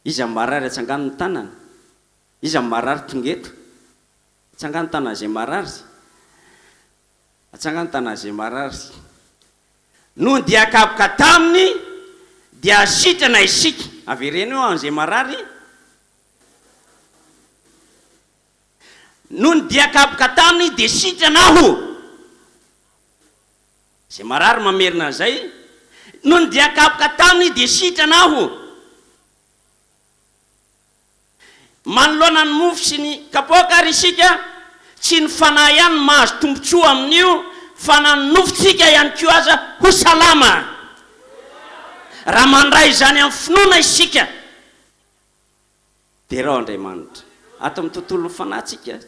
iza marary atsangano ny tanana, iza marary tongeto atsangano tanana zay marary, atsangano tanana zay marary. No dia akapoka taminy dia asitrana isika avereny eo an'izay marary. No dia akapoka taminy dia sitrana aho zay marary mamerina zay. No dia akapoka taminy dia sitrana aho. Manoloana ny mofo sy ny kapoka ary isika tsy ny fanahy ihany mahazo tombontsoa amin'io fa na ny nofontsika ihany koa aza ho salama. Raha mandray izany amin'ny finoana isika dia rao Andriamanitra ato amin'ny tontolon'ny fanahintsika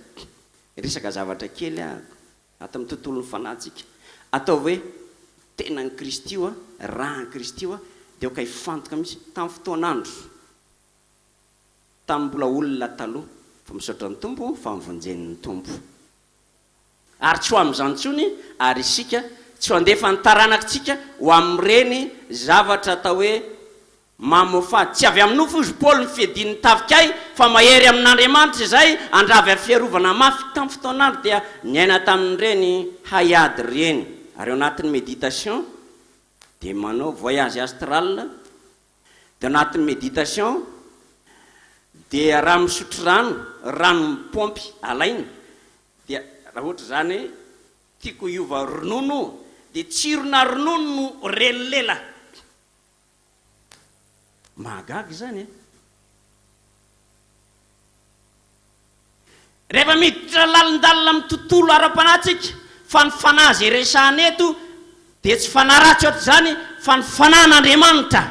resaka zavatra kely ato amin'ny tontolon'ny fanahintsika atao hoe tena ny Kristy io raha ny Kristy io dia oka hifantoka mihitsy tamin'ny fotoan'andro tamin'ny mbola olona taloha fa misaotra ny tompo fa mivonjen'ny tompo ary tsy ho amin'izany ntsony ary isika tsy ho andefa ny taranakitsika ho amin'ireny zavatra atao hoe mamofady tsy avy amin'ny nofo izy Paoly ny fiadian'ny tavikay fa mahery amin'Andriamanitra izay andravy ary fiarovana mafy tamin'ny fotoan'andro dia niaina tamin'ireny hayady ireny. Ary ao anatin'ny méditation dia manao voyage astral, dia anatin'ny méditation dia raha misotro rano mipompy alaina dia raha ohatra zany tiako hiova ronono dia tsirona ronono no relolela mahagaga zany rehefa miditra lalindalina amin'ny tontolo ara-panahintsika fa ny fanahy zay resahana eto dia tsy fanahy ratsy ohatry zany fa ny fanahin'Andriamanitra.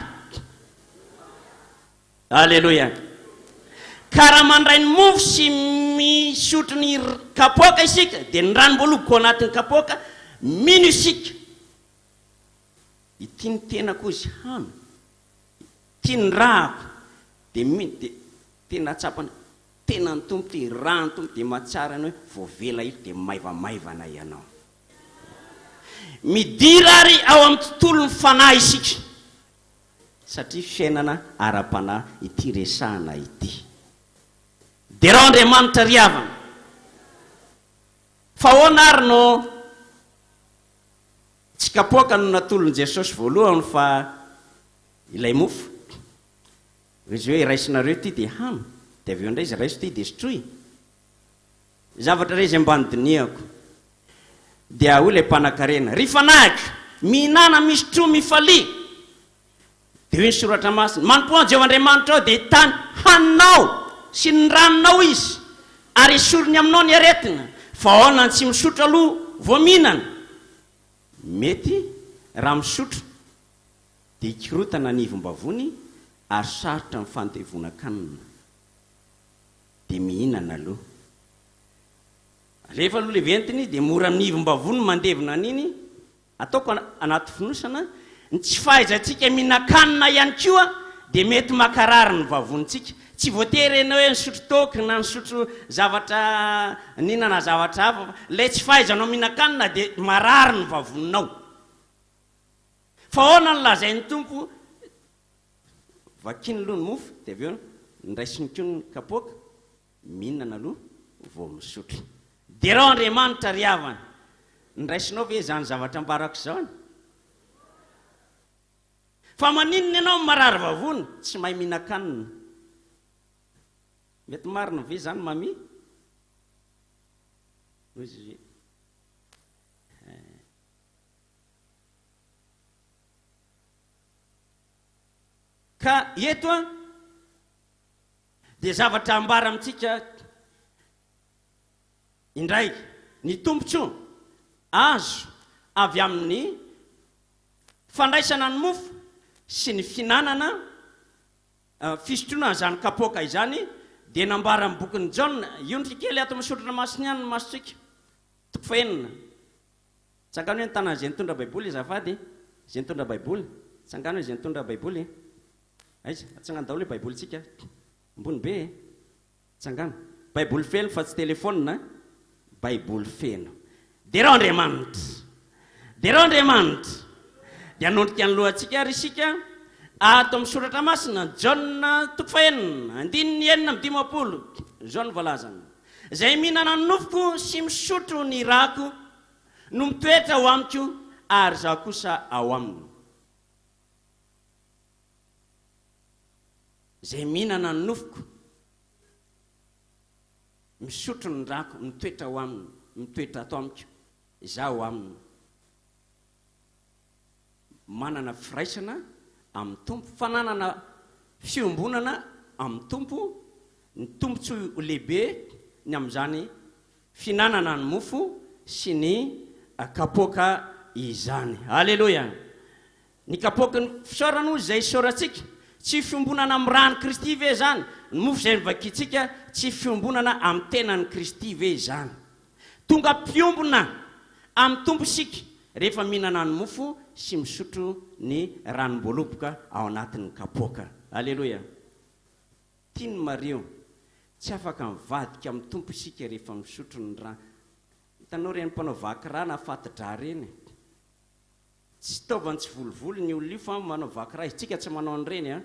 Alleluia. Ka raha mandray ny mofo sy misotro ny kapoaka isika dia ny ranom-boaloboko ao anatin'ny kapoaka mino isika ity ny tenako izy hamy ity ny rahako dia mino dia tena atsapana tena ny tompo ty raha ny tompo dia mahatsara ny hoe voavela ito dia maivamaivana ianao. Midira ary ao amin'ny tontolon'ny fanahy isika satria fiainana ara-panahy ity resahana ity. Dia raha Andriamanitra riavana fa ahoana ary no tsy kapoaka no natolon'i Jesosy voalohany fa ilay mofo izy hoe raisinareo ity dia hamy dia avy eo indray izy raiso ity dia sotroy zavatra ray izy ambany diniako dia hoy ilay mpanan-karena ry fanahiko mihinana misotro mifalia dia hoe ny soratra masina manompo an'i Jehovahandriamanitra ao dia tany haninao sy ny ranonao izy ary esorony aminao ny aretina fa ahoana ny tsy misotro aloha vao mihinana. Mety raha misotro dia hikorotana ny ivom-bavony ary sarotra amin'ny fantevona-kanina dia mihinana aloha. Rehefa aloha le ventiny dia mora amin'ny ivom-bavony mandevona an'iny ataoko anaty finosana ny tsy fahaizantsika mihinan-kanina ihany koa dia mety makarary ny vavonitsika. Tsy voatery ianao hoe nisotro toky na nisotro zavatra ninana zavatra hafa lay tsy fahaizanao mihinan-kanina dia marary ny vavoninao. Fa ahoana ny lazain'ny tompo vakiny aloha ny mofo dia avy eo niraisiny koa ny kapoaka mihinana aloha vao misotro. Dia raha Andriamanitra riavana niraisinao ve zany zavatra ambarako izao? Fa maninona ianao marary vavony tsy mahay mihinan-kanina? Mety marina ve zany mami? Ka eto dia zavatra ambara amintsika indray ny tombontsoa azo avy amin'ny fandraisana ny mofo sy ny finanana fisotroana zany kapoaka izany dia nambara amin'ny bokin'ny Jaona ionitra kely ato misotrana masiny ihany ny masontsika toko fahenina tsangano hoe ny tanana izay nitondra baiboly azafady izay nitondra baiboly tsangano hoe izay nitondra baiboly aiza atsangano daholo hoe baibolyntsika ambony be tsangano baiboly feno fa tsy telefônina baiboly feno. Dia raha Andriamanitra dia anondrika ny lohantsika ary isika ato amin'ny soratra masina Jaona 2:9 Jaona voalazana zay mihinana ny nofoko sy misotro ny rako no mitoetra ao amiko ary zaho kosa ao aminy. Zay mihinana ny nofoko misotro ny rako mitoetra ao aminy, mitoetra ato amiko, zaho aminy. Manana firaisana amin'ny tompo, fananana fiombonana amin'ny tompo, ny tompotsy ho lehibe ny amin'izany finanana ny mofo sy ny kapoaka izany. Alleluia. Ny kapoaka ny fisaorana moa zay isaorantsika tsy fiombonana amin'ny rany Kristy ve zany, ny mofo zay nivakitsika tsy fiombonana amin'ny tenany Kristy ve zany. Tonga mpiombona amin'ny tompo sika rehefa mihinana ny mofo sy misotro ny ranom-boaloboka ao anatin'ny kapoaka. Alleluia. Tiany Mario tsy afaka mivadika amin'ny tompo sika rehefa misotro ny rano. Hitanao reny mpanao vaky rà na fatidra reny, tsy taovany tsy volovolo ny olona io fa manao vaky rà, isika tsy manao an'ireny a,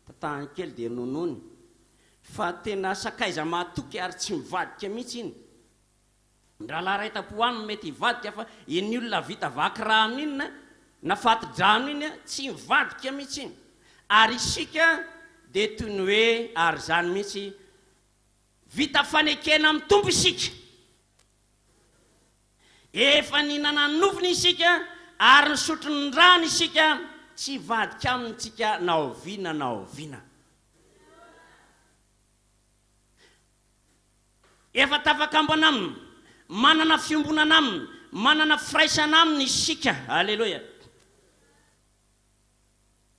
tatahany kely dia nonony, fa tena sakaiza mahatoky ary tsy mivadika mihitsy iny. Raha laharaita-po any mety hivadika fa iny olona vita vaky rà amin'iny na fatidrano iny tsy mivadika mihitsy iny. Ary isika dia toy ny hoe ary zany mihitsy vita fanekena amin'ny tompo isika, efa nihinana ny nofony isika ary nisotro ny rano isika, tsy vadika amintsika na oviana na oviana. Efa tafaka ambana aminy, manana fiombonana aminy, manana firaisana aminy isika. Alleluia.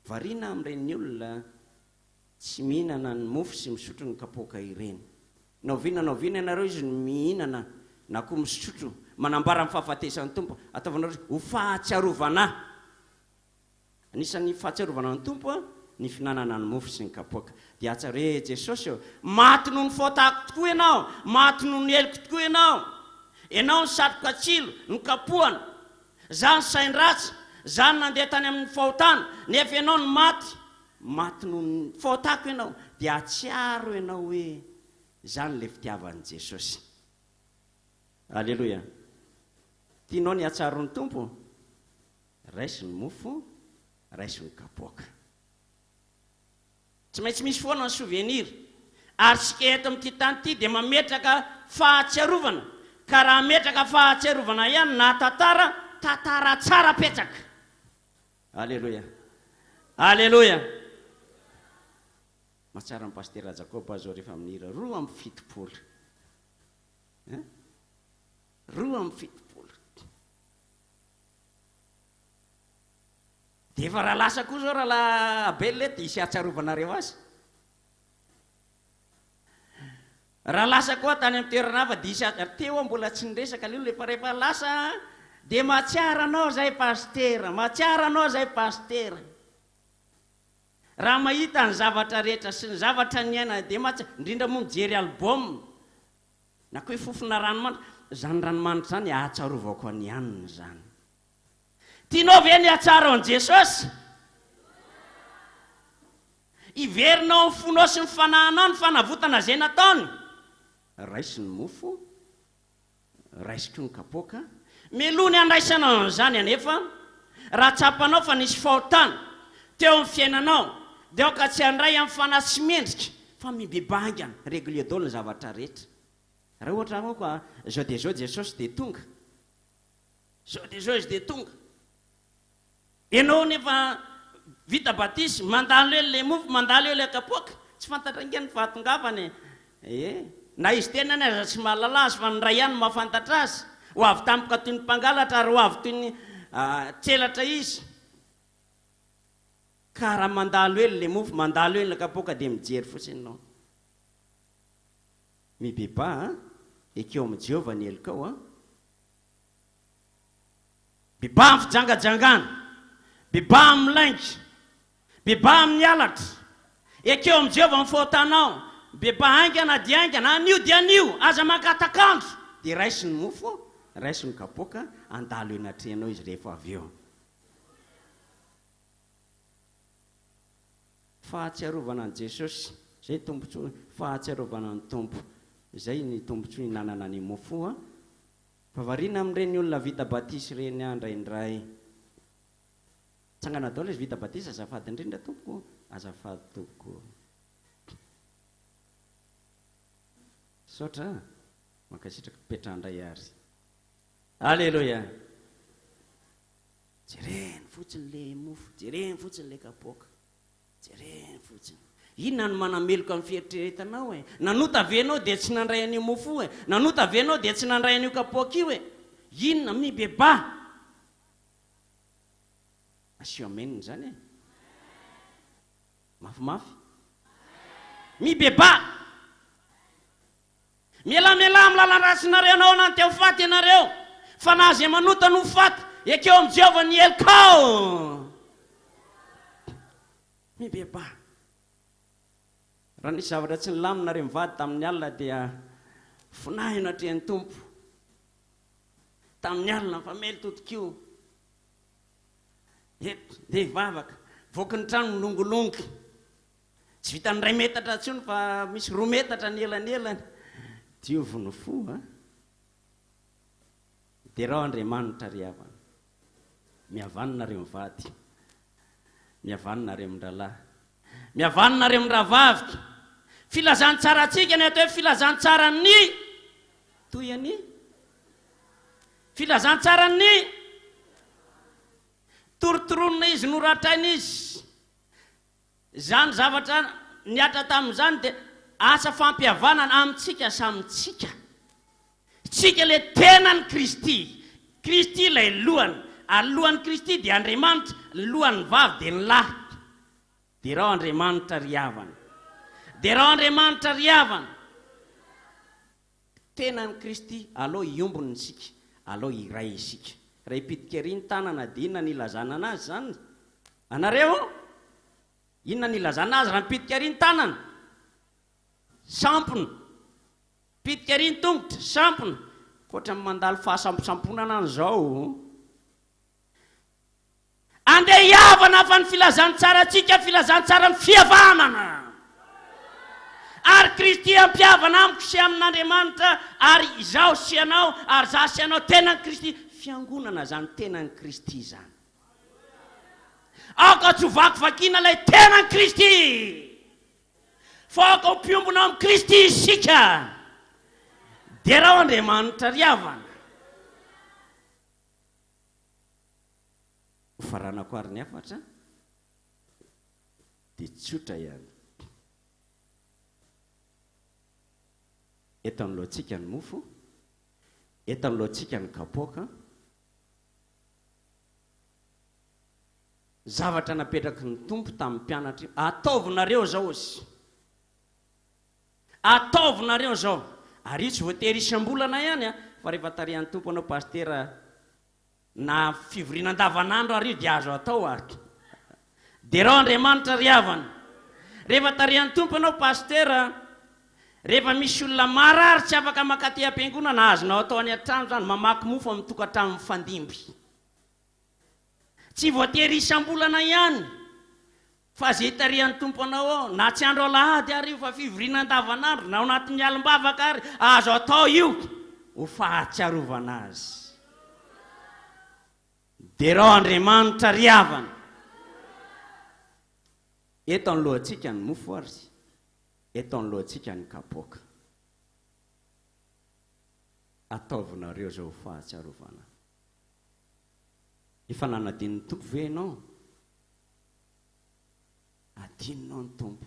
Variana amin'ireny olona tsy mihinana ny mofo sy misotro ny kapoaka ireny. Naoviana ianareo izy mihinana na koa misotro, manambara amin'ny fahafatesan'ny tompo, ataovanareo ho fahatsiarovana. Anisan'ny fahatsiarovana ny tompo ny finanana ny mofo sy ny kapoaka. Dia atsara hoe Jesosy maty noho ny fotako tokoa ianao, maty noho ny heliko tokoa ianao. Ianao ny satroka tsilo, ny kapohana, zany sain-dratsy, zany nandeha tany amin'ny fahotana, nefa ianao ny maty noho ny fotako ianao. Dia atsiaro ianao hoe zany le fitiavan'i Jesosy. Alleluia. Tianao ny atsaro ny tompo, raisy ny mofo, raisy ny kapoaka. Tsy maintsy misy foana ny souvenir, ary sika eto amin'ity tany ity dia mametraka fahatsiarovana, ka raha metraka fahatsiarovana ihany na tantara tsara petsaka. Alleluia. Alleluia. Mahatsara ny pasteur Jacob azo rehefa minira 2:70. 2:70. Dia efa raha lasa koa zao raha abelona dia isy ahatsarovana azy. Raha lasa koa tany amin'ny toerana hafa dia isy teo mbola tsy niresaka ilay olona, rehefa lasa dia mahatsiara anao zay pasteur, mahatsiara anao zay pasteur. Raha mahita ny zavatra rehetra sy ny zavatra ny aina dia indrindra moa mijery album na koa fofona ranomanitra, zany ranomanitra zany ahatsarovako any anina zany. Tianao ve ny atsara an Jesosy? Iverinao ny fonao sy ny fanahinao ny fanavotana zay nataony. Raisy ny mofo, raisy koa ny kapoaka. Meloa ny andraisanao zany anefa raha tsapanao fa nisy fahotana teo amin'ny fiainanao, dia aoka tsy handray amin'ny fanahy sy mendrika fa mibebangana régulier daholo ny zavatra rehetra. Raha ohatra moa koa zao dia zao Jesosy dia tonga, zao dia zao izy dia tonga. Ianao nefa vita batisy, mandalo eo le mofo, mandalo eo le kapoaka, tsy fantatra ingeny ny fahatongavany. Na izy tena ny aza tsy mahalala azy fa ny ray ihany mahafantatra azy. Ho avy tampoka toy ny mpangalatra ary ho avy toy ny tselatra izy. Ka raha mandalo eo le mofo, mandalo eo le kapoaka dia mijery fotsiny ianao. Mibeba ekeo amin'ny Jehova ny helikao. Beba amin'ny fijangajangana, beba amin'ny laingy, beba amin'ny alatra, ekeo amin'ny Jehova amin'ny fahotanao, beba haingana dia haingana, anio dia anio, aza mankatakandro. Dia raisy ny mofo, raisy ny kapoaka, andalo eny atrehanao izy rehefa avy eo. fahatsiarovana an' Jesosy. Zay tombontsoa fahatsiarovana ny tompo. Zay ny tombontsoa hinanana ny mofo. Fa variana amin'ireny olona vita batisy reny andraindray. Tsangana daholo izy vita batisy, azafady indrindra tompoko, azafady tompoko. Saotra mankasitraka petrandray ary. Alleluia. Jereny fotsiny le mofo, jereny fotsiny le kapoaka, jereny fotsiny. Inona no manameloka amin'ny fieritreretanao e? Nanota venao dia tsy nandray an'io mofo e? Nanota venao dia tsy nandray an'io kapoaka io e? Inona mibeba? Asio ameniny zany e? Mafimafy? Mibeba! Mialamela amin'ny lalan-rasinareo anao nanty ho faty ianareo. Fa na azy manota no faty, ekeo amin'ny Jehovah ny elokao. Mibeba. Raha nisy zavatra tsy nilaminareo mivady tamin'ny alina dia finahina hatrehan'ny tompo. Tamin'ny alina fa mely totokio. Eto, dia vavaka, voky ny trano milongolongy. Tsy vitany 2 metatra intsony fa misy 2 metatra ny elanelany. Diovy ny fo, dia raha Andriamanitra ry havana. Mihavanonareo mivady, mihavanonareo mindralahy, mihavanonareo mindravavy. Filazantsara antsika ny atao hoe filazantsara ny toyany. Filazantsara ny torotoronina izy noratraina izy. Zany zavatra niatra tamin'izany dia asa fampihavanana amintsika samitsika. Tsika le tenany Kristy. Kristy ilay lohany. Alohan'ny Kristy dia Andriamanitra, lohan'ny vavy dia ny lahy. Dia raha Andriamanitra ry havana. Dia raha Andriamanitra ry havana. Tenany Kristy, aleo iombony isika, aleo iray isika. Raha hipitika ery ny tanana dia inona ny ilazana anazy zany? Anareo? Inona ny ilazana azy raha mipitika ery ny tanana? Sampona. Pitika ery ny tongotra, sampona. Koatra mandalo fahasamposamponana an'izao. Andeha hiavana fa ny filazantsara antsika, filazantsara ny fihavanana. Ary Kristy ampihavana amiko sy amin'Andriamanitra, ary izaho sy anao, ary zaho sy anao tenany Kristy. Fiangonana zany tenany Kristy zany. Aoka tsy ho vakivakiana ilay tenany Kristy. Fa aoka ho mpiombona amin'ny Kristy isika. Dia raha Andriamanitra ry havana. Faranako ary ny afatra dia tsotra ihany. Eto anoloantsika ny mofo, eto anoloantsika ny kapoaka. Zavatra napetraky ny tompo tamin'ny mpianatra. Ataovinareo zao izy. Ataovinareo zao. Ary io tsy voatery isam-bolana ihany fa rehefa tarihan'ny tompo anao pastera na fivoriana andavanandro ary io dia azo atao ary. Dia raha Andriamanitra ry havana. Rehefa tarihan'ny tompo anao pastera, rehefa misy olona marary tsy afaka makaty am-piangonana, azonao atao any an-trano zany, mamaky mofo amin'ny tokantrano mifandimby. Tsy voatery isam-bolana ihany. Fa zay tarihan'ny tompo anao ao, na tsy andro alahady ary io fa fivoriana andavanandro, na ao anatin'ny alim-bavaka ary, azo atao io ho fahatsiarovana azy. Dia raha Andriamanitra ry havana. Eto anoloantsika ny mofo ary, eto anoloantsika ny kapoaka. Ataovinareo zao fahatsiarovana. Efa nanadin'ny tompo ve ianao? Adinonao ny tompo.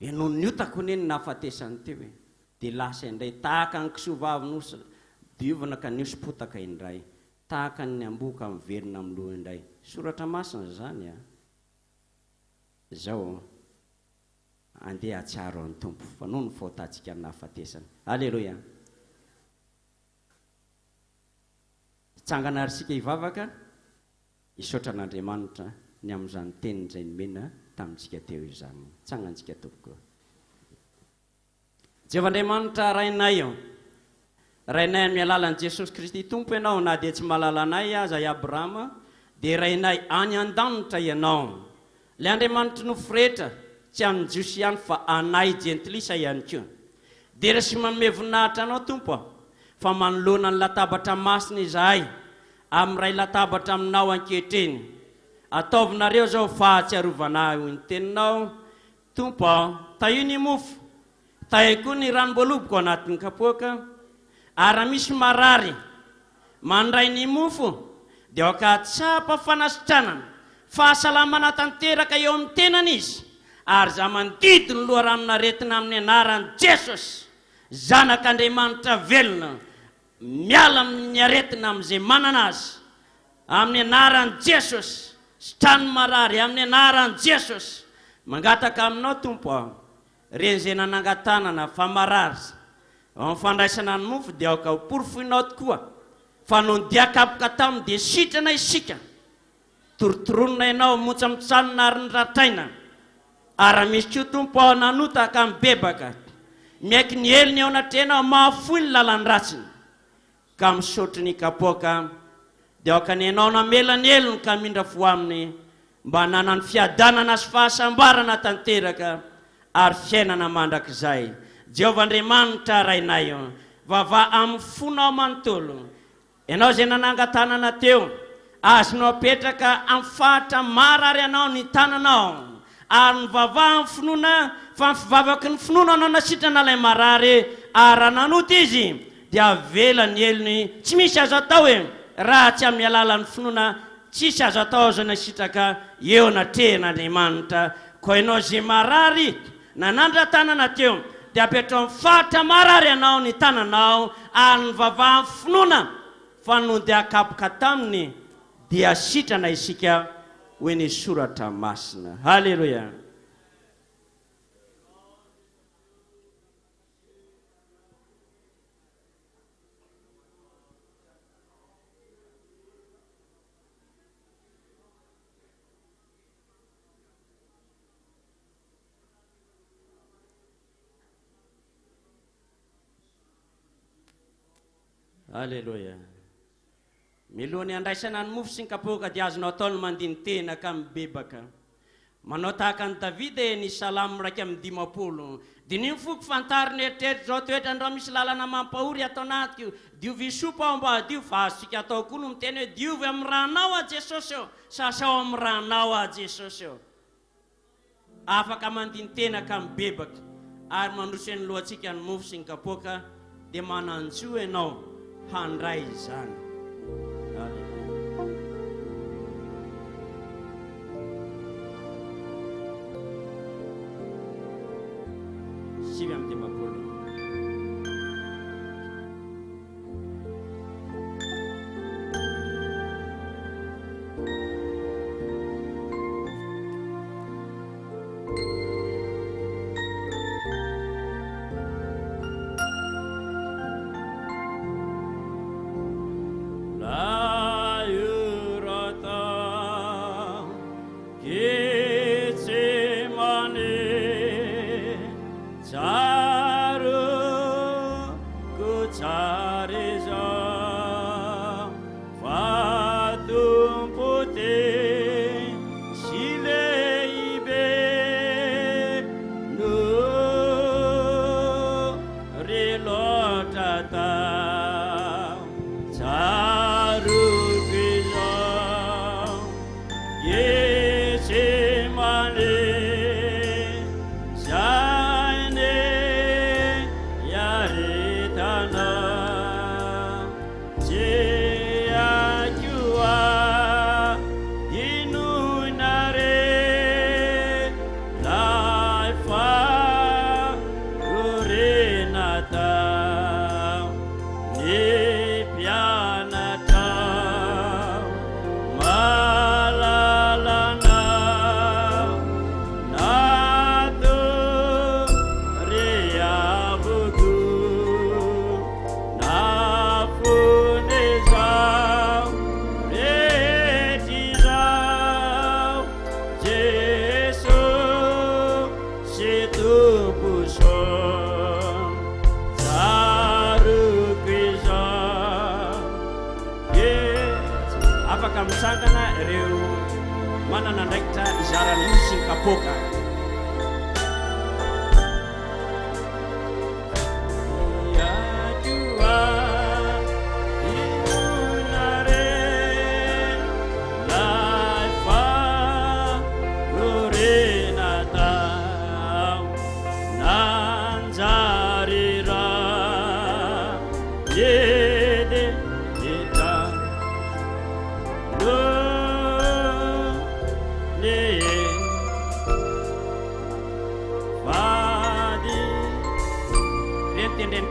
Ianao niotako neny nahafatesany teo e. Dia lasa indray tahaka ny kisovavy nosy diovana ka niosipotaka indray. Tahaka ny amboka miverina amin'ny loha indray. Soratra masina zany a. Zao andeha atsiaro amin'ny tompo fa noho ny faotantsika nahafatesany. Alleluia. Tsangana arsika hivavaka, hisaotra an'Andriamanitra ny amin'izany teniny izay nomena tamintsika teo izany. Tsangantsika tompoko. Jehovah Andriamanitra rainay eo. Rainay amin'ny alalan'i Jesosy Kristy tompo ianao, na dia tsy mahalala anay aza i Abrahama, dia rainay any an-danitra ianao. le Andriamanitra noforehitra tsy an'ny jiosy ihany fa anay jentilisa ihany koa. Dia raha sy manome voninahitra anao Tompo fa manoloana ny latabatra masina izahay amin'ny ray latabatra aminao ankehitriny. Ataovinareo zao fahatsiarovana ny teninao Tompo, taio ny mofo, taio koa ny ranom-boaloboko anatin'ny kapoaka, ary misy marary mandray ny mofo dia ka tsapa fanasitranana fahasalamana tanteraka eo amin'ny tenana izy, ary za mandidy ny loharaminaretina amin'ny anaran'i Jesosy, zanak'Andriamanitra velona, miala amin'ny aretina amin'izay manana azy amin'ny anaran'i Jesosy, sitrany marary amin'ny anaran'i Jesosy. Mangataka aminao Tompo reny zay nanangatanana fa marary amin'ny fandraisana ny mofo dia ka porofoinao tokoa fa no dia kapoka taminy dia sitrana isika, torotoronina ianao motsamotsanina ary ny ratraina, ary misy koa Tompo nanotaka mibebaka miaiky ny heliny ao anatrenao mahafoy ny lalany ratsiny ka misotro ny kapoaka dia ka ny ianao namela ny heliny ka mindra fo aminy mba nanany fiadanana sy fahasambarana tanteraka ary fiainana mandrakizay. Jehovah Andriamanitra rainay vava amin'ny fonao manontolo, ianao zay nanangatanana teo azonao petraka amin'ny fahatra marary anao ny tananao, ary ny vava amin'ny finoana fa ny fivavaky ny finoana anao nasitrana ilay marary, ary nanota izy dia avela ny heliny. Tsy misy azo atao raha tsy amin'ny alalan'ny finoana, tsisy azo atao zay nasitraka eo natrehan'Andriamanitra. Koa ianao zay marary nanandra tanana teo dia apetrao amin'ny fahatra marary anao ny tananao, ary ny vava amin'ny finoana fa no dia akapoka taminy dia sitrana isika hoe ny soratra masina. Halleluja. Halleluja. Milohany andraisana ny mofo sy ny kapoaka dia azonao atao ny mandiny tena ka mibebaka. Manao tahaka ny Davida ny salamo 1:10. Dininy foko fantariny eritreritra zao toetra andreo misy lalana mampahory atao anatiko, diovy sopo aho mba hadio, fa azontsika atao koa no miteny hoe diovy amin'ny ranao a Jesosy eo, sasao amin'ny ranao a Jesosy eo. Afaka mandiny tena ka mibebaka ary mandroso ny lohantsika ny mofo sy ny kapoaka dia mananjo ianao handray izany. Sivy amin'ny dimampolo. manana ndraikitra izarany sy ny kapoka.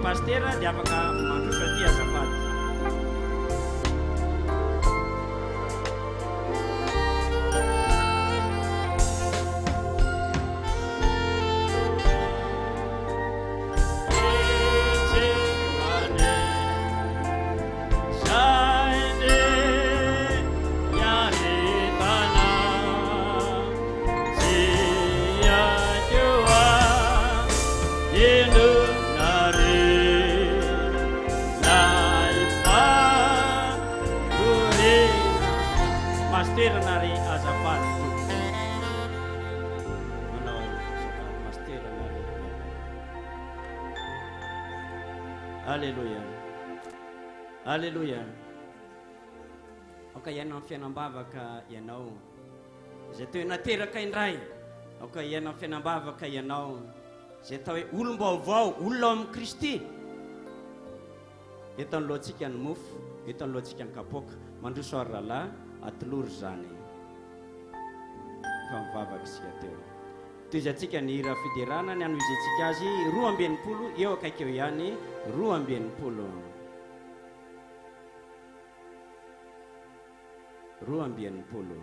Pastera dia afaka mandroso aty azafady. Alléluia. Alléluia. Oka ianao amin'ny fiainam-bavaka ianao zay teo nateraka indray. Oka ianao amin'ny fiainam-bavaka ianao zay tao hoe olom-baovao, olona ao amin'ny Kristy. Eto ny loantsika ny mofo, eto ny loantsika ny kapoka. Mandroso ary rahalahy atolory zany. Fa mivavaka isika teo. Toizantsika ny hira fiderana ny anoizentsika azy 2:20 eo akaiky eo ihany 2:20. 2:20.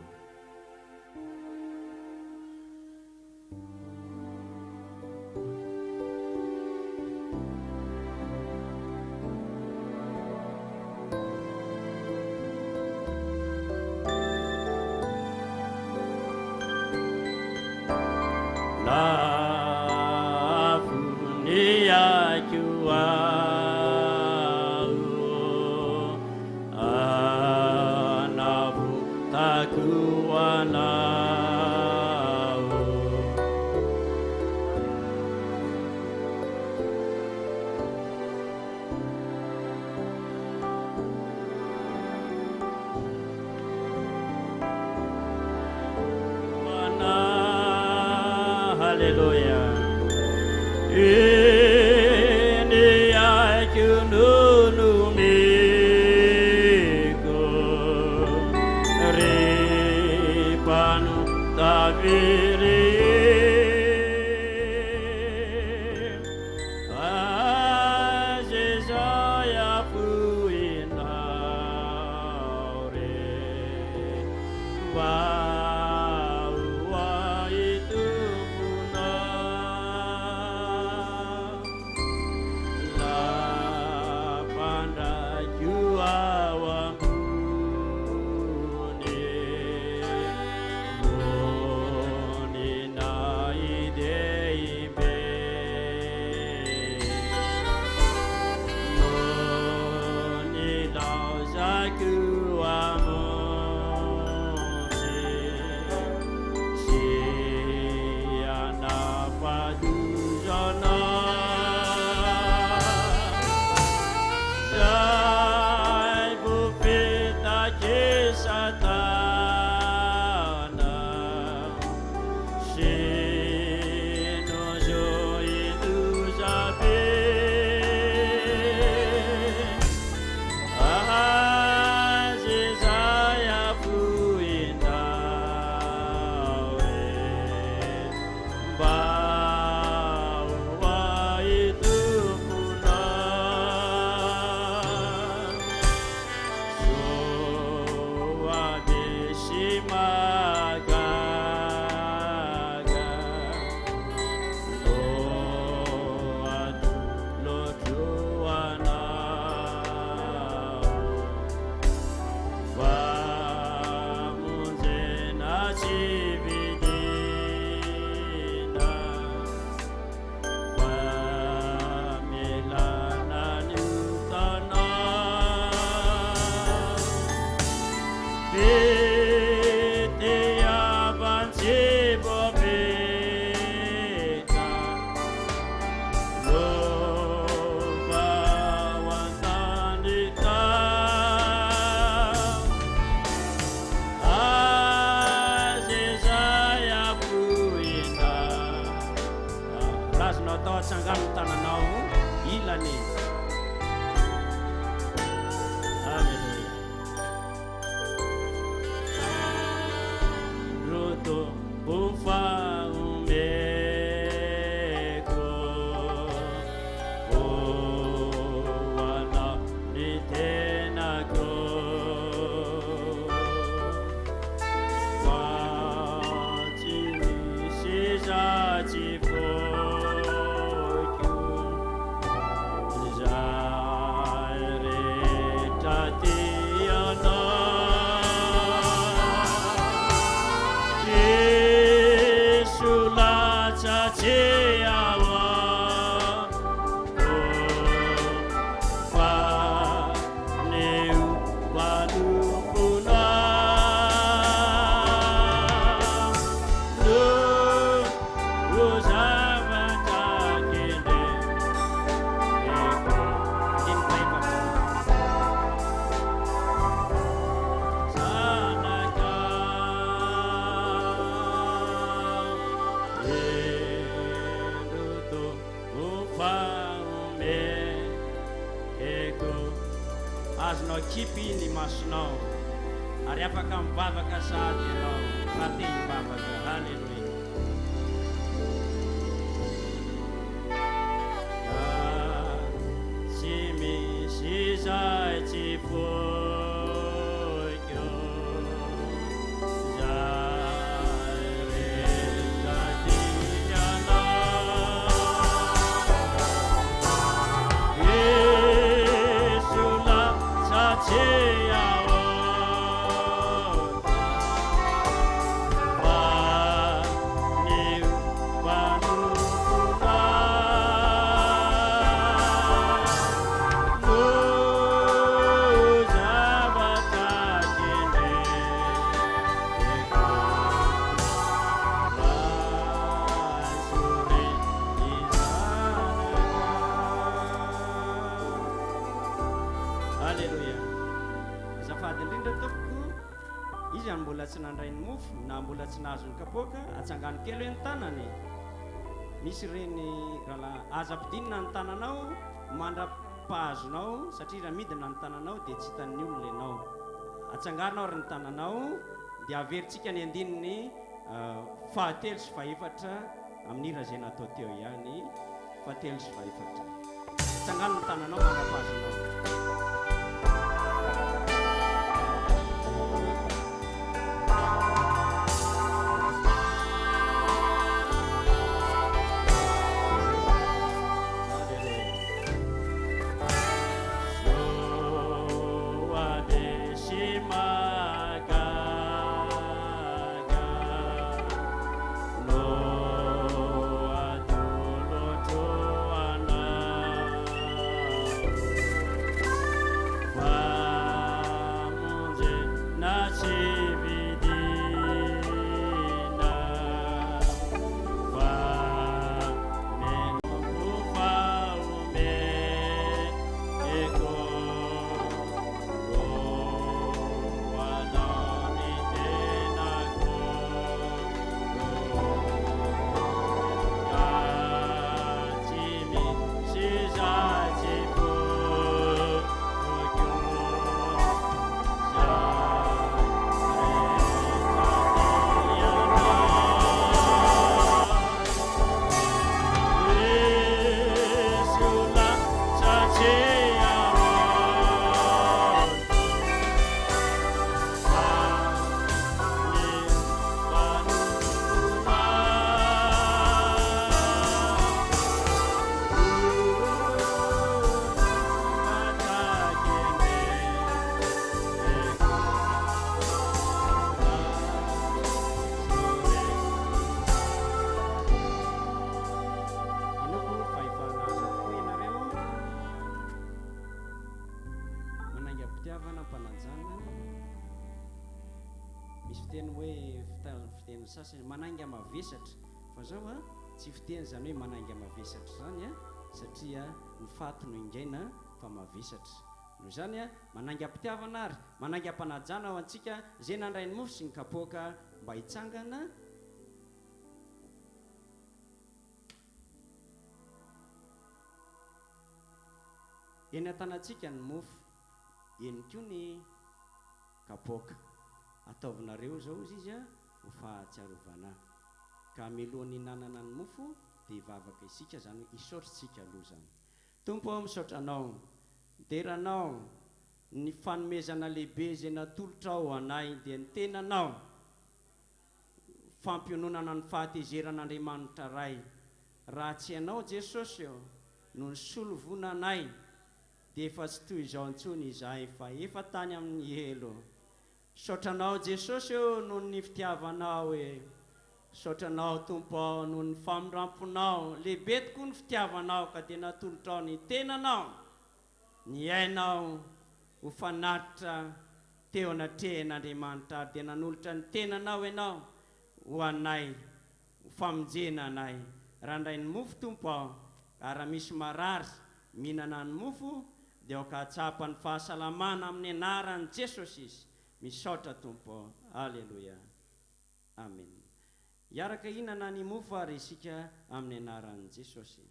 Hallelujah. Ini akununu miko ripanu taviri azizaya puinaure azonao atao atsangano ny tananao ilany. Alleluia. Roto umeko o wana nitenako wachini sizachi fokyo zaire tatiana Cheawa o fa neu vanupuna lo zavata kende eko in paper sanaka azonao kipy ny masonao ary afaka mivavaka sady ianao raha te hivavaka. Halleluia. Tsy misy izay tsy voiko zay rehetra tianao mbola tsy nandrainy mofo na mbola tsy nazony kapoka atsangano kely hoe ny tanany. Misy reny raha aza-pidinina ny tananao mandra-pahazonao satria raha midina ny tananao dia tsy hitan'ny olona ianao. Atsanganao ary ny tananao dia averintsika ny andininy fahatelo sy fahaefatra amin'ny raha izay natao teo ihany. Fahatelo sy fahaefatra atsangano ny tananao mandra-pahazonao. Sasany mananga mavesatra fa zao tsy fiteny zany hoe mananga mavesatra zany satria ny fato no ingaina fa mavesatra noho zany mananga mpitiavana ary mananga mpanajana ao antsika zay nandray ny mofo sy ny kapoaka mba hitsangana eny atanantsika ny mofo eny koa ny kapoka ataovinareo zao izy a ho fahatsiarovana ka melohany nanana ny mofo dia ivavaka isika zany isaotritsika aloha zany tompo ao misaotra anao deranao ny fanomezana lehibe zay natolotra ao anay dia ny tenanao fampiononana ny fahatezeran'Andriamanitra ray raha tsy ianao Jesosy eo no ny solovonanay dia efa tsy toy izao intsony izahay fa efa tany amin'ny elo saotranao Jesosy eo noho ny fitiavanao saotranao tompo ao noho ny faminramponao lehibe tokoa ny fitiavanao ka dia natolotra ao ny tenanao ny ainao ho fanatitra teo anatrehan'Andriamanitra ary dia nanolotra ny tenanao ianao ho anay ho famonjena anay raha ndray ny mofo tompo ao ary raha misy marary mihinana ny mofo dia aoka atsapa ny fahasalamana amin'ny anaran'i Jesosy izy misaotra tompo ao alleloia amen iaraka hinana ny mofo ary isika amin'ny anaran'i Jesosy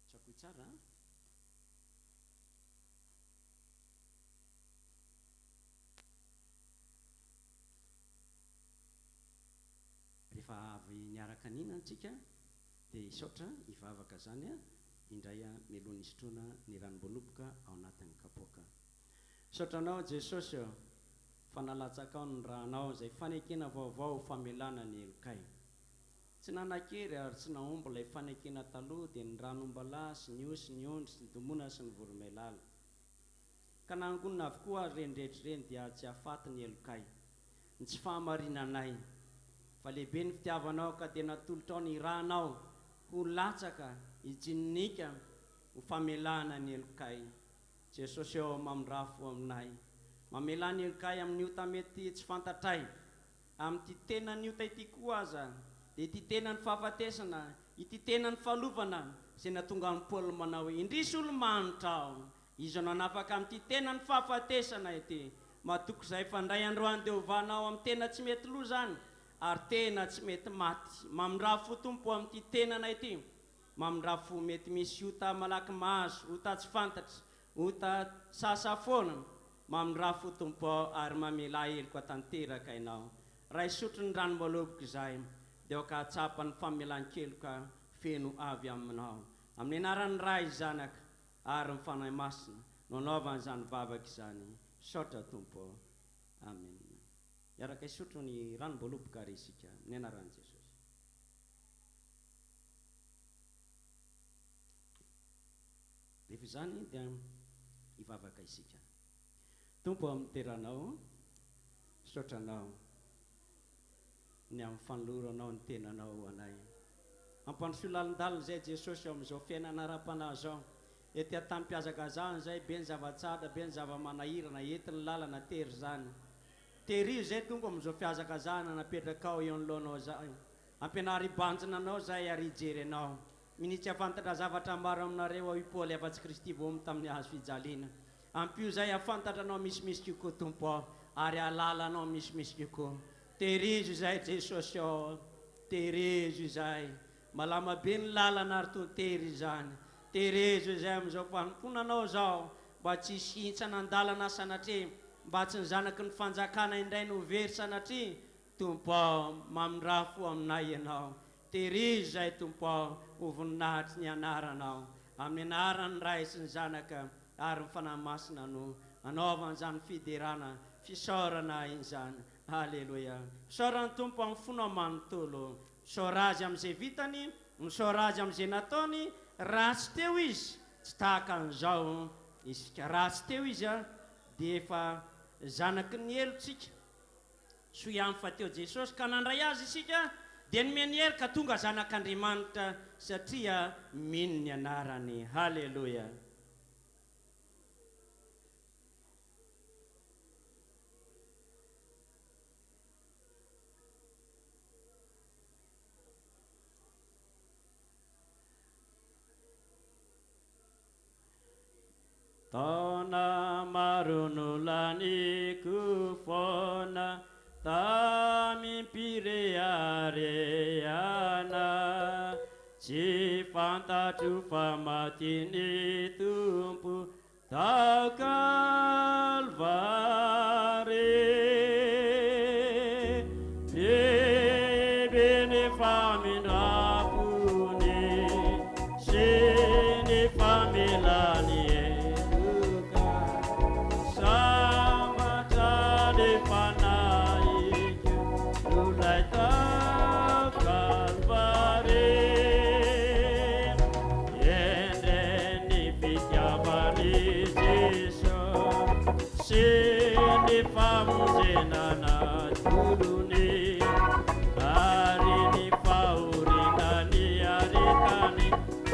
tsakoy tsara rehefa avy niaraka nina antsika dia isaotra ivavaka zany a indray a melohany isotrona ny ranom-boaloboka ao anatin'ny kapoka saotranao Jesosy eo fanalatsaka ao ny rahanao zay fanekena vaovao famelana ny elokay tsy nanakery ary tsy naombo ilay fanekena taloha dia ny ranombala sy ny osy ny ondry sy ny domona sy ny voromailala ka nangonina avokoa ary renydrehetrareny dia tsy hafaty ny elokay ny tsy fahamarinanay fa lehibe ny fitiavanao ka dia natolotra ao ny ranao ho latsaka hijininika ho famelana ny elokay Jesosy eo mamindrafo aminay mamela ny elokay amin'ny ota mety tsy fantatray amin'ity tena ny ota ity koa aza dia ity tena ny fahafatesana ity tena ny fahalovana izay natonga ny Paoly manao hoe indrisy olo manitra ao izy anao nafaka amin'ity tena ny fahafatesana ity matoko izay fa ndray androany dia hovanao amin'ny tena tsy mety loha zany ary tena tsy mety maty mamindrafo tompo amin'ity tenana ity mamindrafo mety misy ota malaky mahazo ota tsy fantatra ota sasafoana mamindrafo tompo ao ary mamela heliko atanteraka ianao raha isotro ny ranom-boaloboka izay dia aoka atsapa ny famelan-keloka feno avy aminao amin'ny anaran'ny ray zanaka ary ny fanahy masina no anaovan'izany vavaka izany saotra tompo ao amen iaraka isotro ny ranom-boaloboka ary isika amin'ny anaran'i Jesosy rehefa izany dia ivavaka isika tompo amin'ny teranao saotranao ny amin'ny fanoloranao ny tenanao anay ampanosolalindalina zay Jesosy eo amin'izao fiainana ara-panahy zao ety atampiazakazahany zay be ny zavatsara be ny zava-manahirana eti ny lalana tery zany tery zay tonga amin'izao fiazakazahana napetraka ao eo anylohanao zay ampianary ibanjina anao zay ary ijery anao minitsy afantatra zavatra maro aminareo ao i Paoly afa-tsy Kristy vomy tamin'ny hazo fijaliana ampio zay afantatra anao misimisy kokoa tompo ao ary alala anao misimisy kokoa terizo zay Jesosy ao terezo izay malama be ny lalana ary to tery zany terezo izay amin'izao mpanomponanao zao mba tsy hintsana andalana sanatria mba tsy ny zanaky ny fanjakana indray no very sanatria tompo ao mamindrafo aminay ianao terezo zay tompo ao ho voninahitry ny anaranao amin'ny anarany ray sy ny zanaka ary ny fanahy masina no anaovan'izany fiderana fisaorana in'izany alleloia fisaorany tompo amin'ny fona manontolo misaora azy amin'izay vitany misaora azy amin'izay nataony raha tsy teo izy tsy tahaka an'izao isika raha tsy teo izy a dia efa zanaky ny elotsika so ihany fa teo Jesosy ka nandray azy isika dia nomeny hery ka tonga zanak'Andriamanitra satria mino ny anarany halleloia taona maro no laniko foana tamy pireareana tsy fantatro fa matiny tompo tao Kalvary lehibe ny famindrapony sy ny famelany eloka sambatra ny fanahiky lolay tao Kalvary endre ny fitiavany Jesosy sy ny famonjenana tolony ary ny fahoringany aretany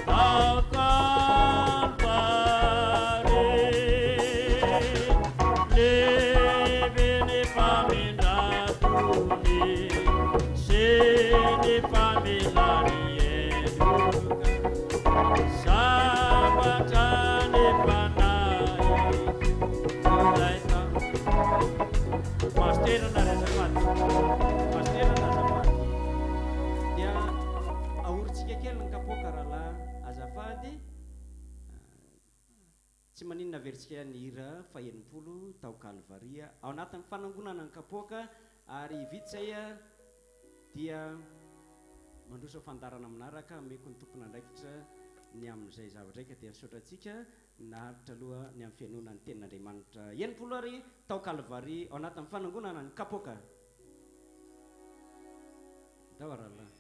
tao Kalvary lehibe ny famindratony sy ny famelany eloka sambatra ny fanahiky lolay tao masterana rezafady masterana azafady dia ahoritsika kely ny kapoaka rahalahy azafady tsy maninona veritsika ny hira faha-enimpolo tao Kalvaria ao anatin'ny fanangonana ny kapoaka ary vitsay dia mandroso fandarana manaraka ameko ny tompona andraikitra ny amin'izay zavatra ika dia sotratsika naharitra aloha ny amin'ny fianona ny tenin'Andriamanitra enimpolo ary tao Kalvary ao anatin'ny fanangonana ny kapoaka dao rahalahy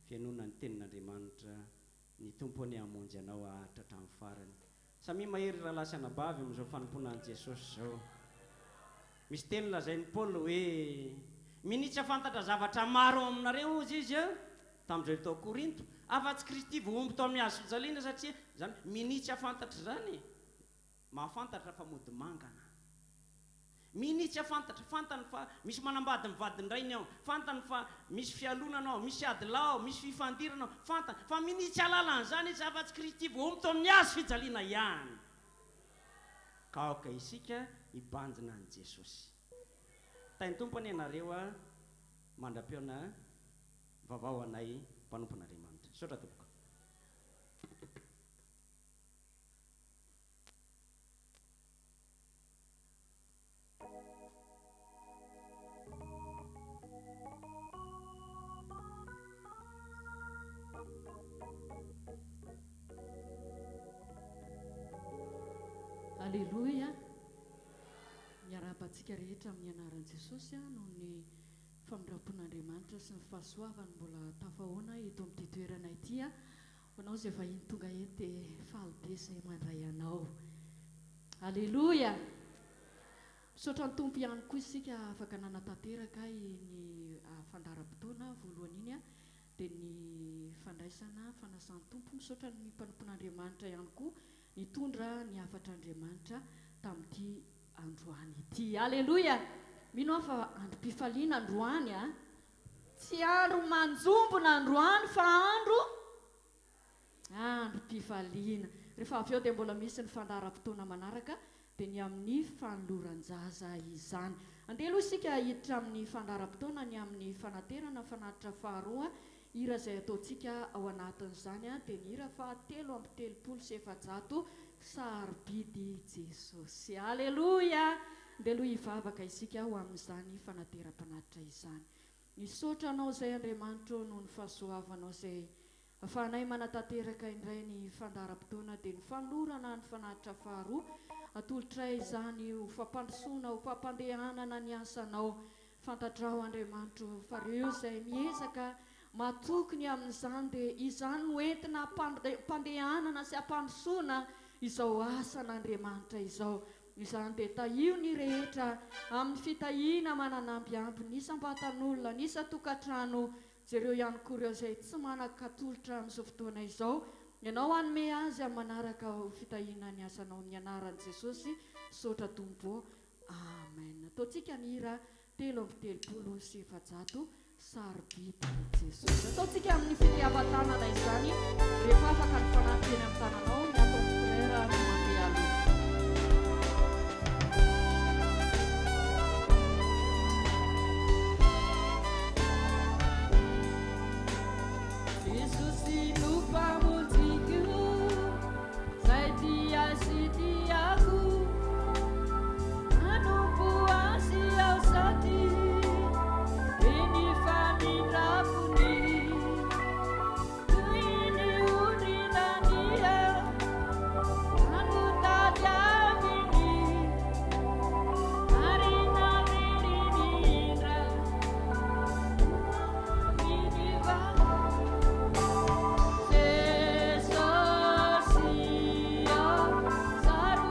fianona ny tenin'Andriamanitra ny tompony hamonjy anao ahatra hatramin'ny farany samy mahery rahalahy sy anabavy amin'izao fanomponan' Jesosy zao misy teny lazain'ny Paoly hoe minitsy afantatra zavatra maro aminareo izy tamin'izay tao Korinto afa-tsy Kristy vohomby tao amin'ny hazo fijaliana satria zany minitsy afantatra zany mahafantatra fa mody mangana minitsy afantatra fantany fa misy manambady mivadiny rainy ao fantany fa misy fialonana ao misy adilao misy fifandirana ao fantany fa minitsy alalany zany izy afa-tsy Kristy vohomby tao amin'ny hazo fijaliana ihany kaoka isika hibanjina an' Jesosy tainy tompony ianareo mandram-peona vavao anay mpanompon'Andriamanitra sotra tompoko Alleluia. Miarabantsika rehetra amin'ny anaran'i Jesosy noho ny famindram-pon'Andriamanitra sy ny fahasoavany mbola tafahoana eto amin'ity toerana ity Hoanao izay vahiny tonga eto dia faly be izay mandray anao. Alleloia. Misaotra ny tompo ihany koa isika afaka nanatanteraka ny fandaharam-potoana voalohany iny a, dia ny fandraisana fanasan'ny tompo. Misaotra ny mpanompon'Andriamanitra ihany koa nitondra ny afatr'Andriamanitra tamin'ity androany ity. Alleloia. Mino aho fa androm-pifaliana androany a, tsy andro manjombona androany fa androm-pifaliana. Rehefa avy eo dia mbola misy ny fandaharam-potoana manaraka dia ny amin'ny fanoloran-jaza izany. Andeha aloha isika hiditra amin'ny fandaharam-potoana ny amin'ny fanaterana fanatitra faharoa. Hira izay ataontsika ao anatin'izany a dia ny hira 3telopolo sarobidy Jesosy. Alleloia. Andeha aloha hivavaka isika ho amin'izany fanateram-panatitra izany. Misaotra anao izay Andriamanitra noho ny fahasoavanao izay ahafahanay manatanteraka indray ny fandaharam-potoana dia ny fanolorana ny fanatitra faharoa. Atolotray izany ho fampandrosoana, ho fampandehanana ny asanao. Fantatrao Andriamanitra fa ireo izay miezaka matokony amin'izany dia izany no entina mpandehanana sy hampandrosoana izao asan'Andriamanitra izao. Izany dia tahio ny rehetra amin'ny fitahiana mananambiamby, nisy ambatan'olona, nisy tokantrano, jereo ihany koa ireo izay tsy manan-katolotra amin'izao fotoana izao. Ianao hanome azy amin'ny manaraka fitahiana ny asanao ny anaran'i Jesosy. Misaotra tompo. Amen. Ataontsika ny hira 3telopolo sarobidy Jesosy. Ataontsika amin'ny fitiavan-tanana izany. Rehefa afaka ny fanaty eny amin'ny tananao ny ataon'ny frère no mandeha aloha. Sorry.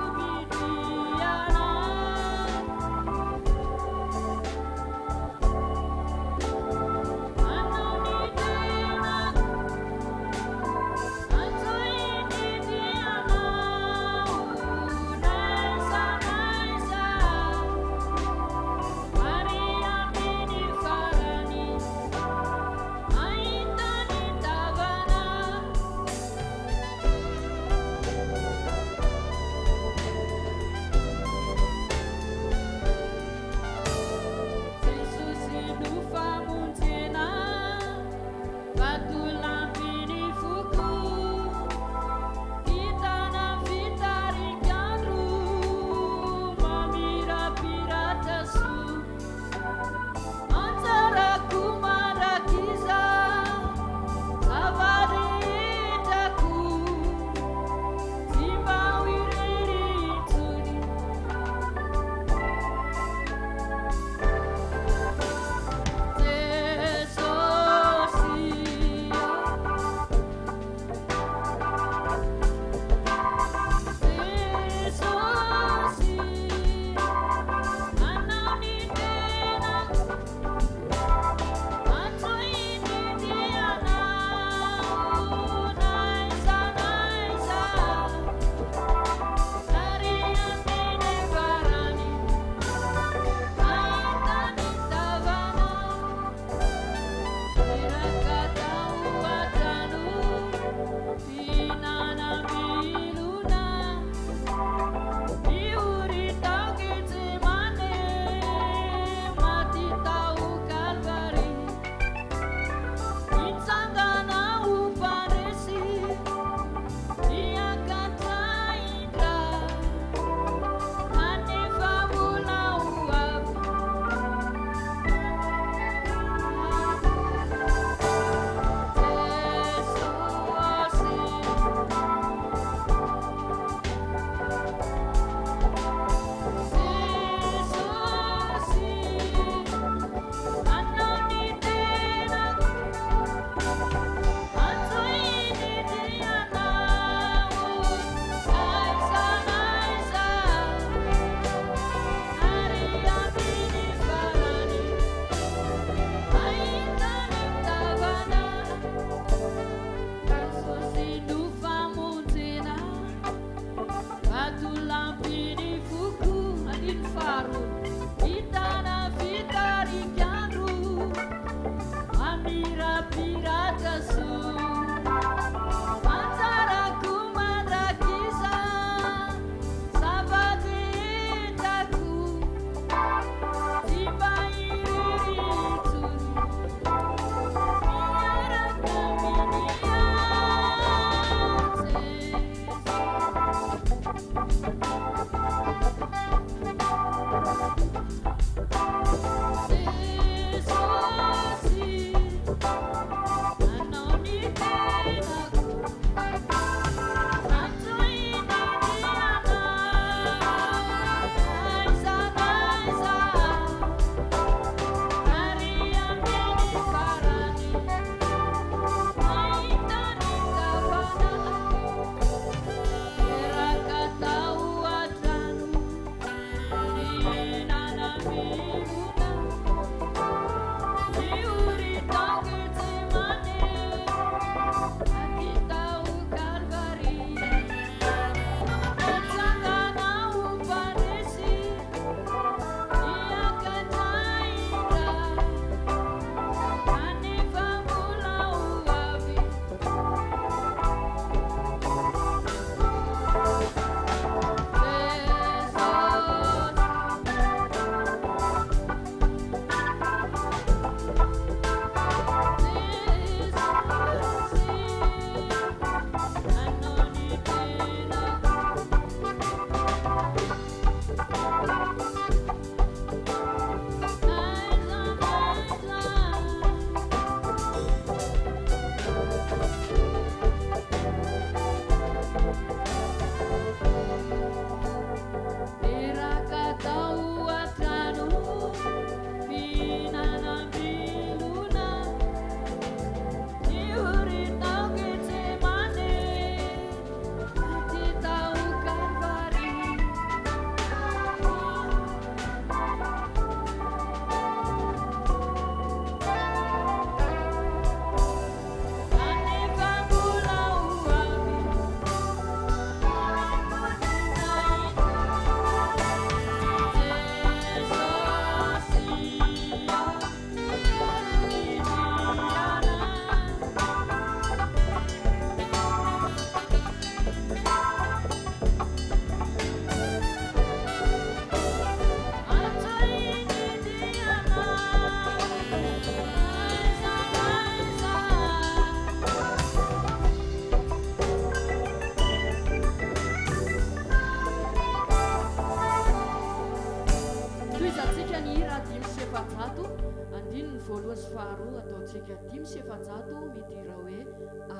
sy faharoa ataontsika 5 sy 700 mety raha hoe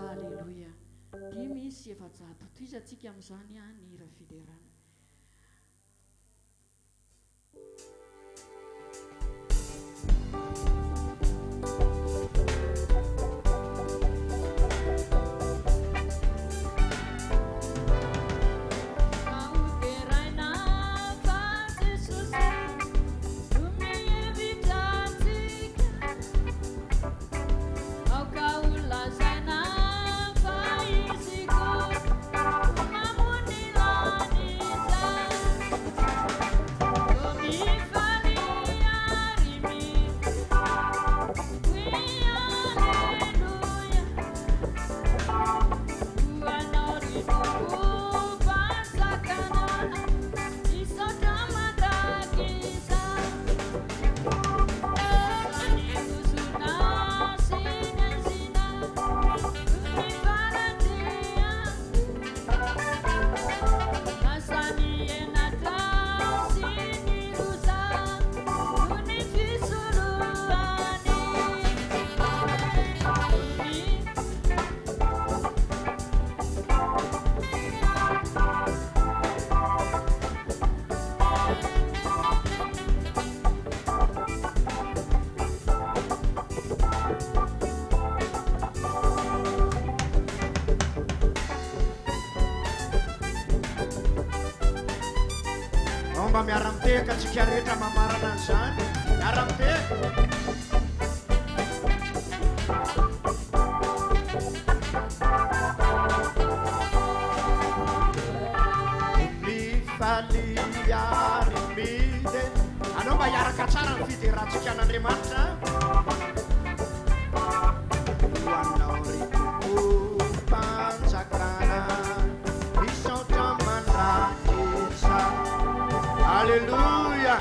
alleloia 5 sy 700 toizatsika amin'izany a ny hira fiderana. Miaramte ka tsika rehetra mamarana an'izany miaramte mifaliarimide anao mba hiaraka tsara ny fiderahantsika an'Andriamanitra hoanao ritokompanjakana misaotra mandrakisa. Alleluia.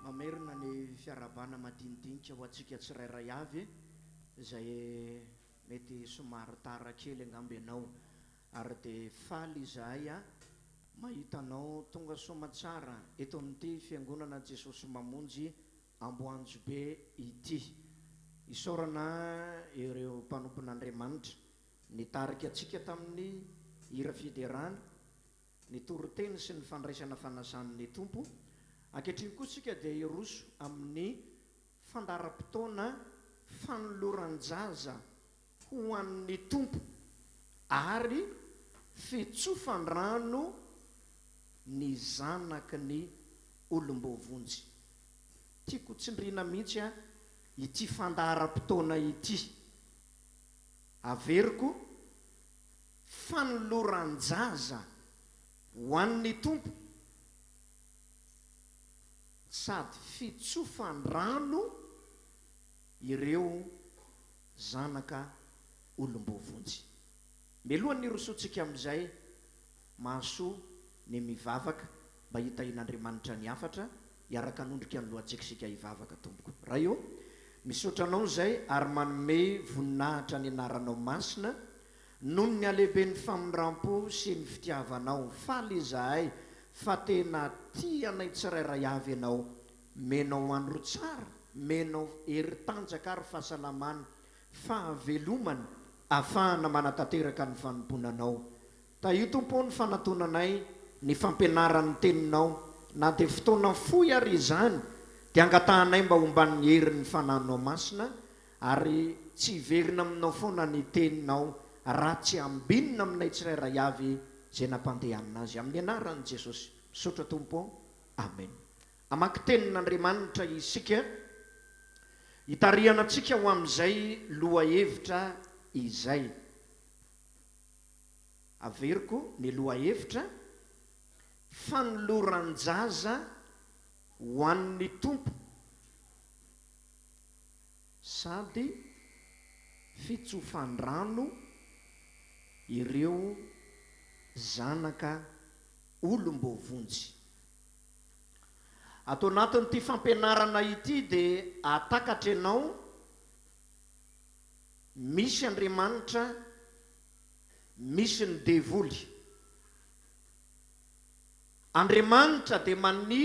Mamerina ny fiarabana madinidinika ho antsika tsirairay avy izay mety somary tara kely angamby ianao ary dia faly izahay mahita anao tonga somatsara eto amin'ity fiangonana Jesosy mamonjy Amboanjo be ity. Isaorana ireo mpanompon'Andriamanitra nitarika antsika tamin'ny hira fiderana ny toroteny sy ny fandraisana fanasan'ny tompo. Ankehitriny koa sika dia iroso amin'ny fandaram-potoana fanoloran-jaza ho an'ny tompo ary fitsofan-drano ny zanaky ny olombovonjy. Tiako tsindriana mihitsy ity fandaharam-potoana ity. Averiko fanoloran-jaza ho an'ny tompo sady fitsofan-drano ireo zanaka olombovonjy. Melohan'ny rosotsika amin'izay mahasoa ny mivavaka mba hitahin'Andriamanitra ny hafatra hiaraka anondrika ny lohatsikisika hivavaka tompoko. Raha io misaotranao izay ary manome voninahitra ny anaranao masina noho ny alehiben'ny famondram-po sy ny fitiavanao. Faly izahay fa tena tianay tsirairay avy ianao. Menao andro tsara, menao heri-tanjaka ary fahasalamana, fahavelomana, ahafahana manatanteraka ny fanomponanao. Ta io tompo ny fanatonanay ny fampianaran'ny teninao, na dia fotoana fohy ary izany dia angatahanay mba homban'ny herin'ny fananao masina ary tsy hiverina aminao foana ny teninao raha tsy ambinina aminay tsirairay avy izay nampandehanana azy. Amin'ny anaran'i Jesosy misaotra tompo, amen. Amaky tenin'Andriamanitra isika hitarihana antsika ho amin'izay lohahevitra izay. Averiko ny lohahevitra fanoloran-jaza ho an'ny tompo sady fitsofan-drano ireo zanaka olombovonjy. Ato anatin'ity fampianarana ity dia atakatra ianao misy Andriamanitra, misy ny devoly. Andriamanitra dia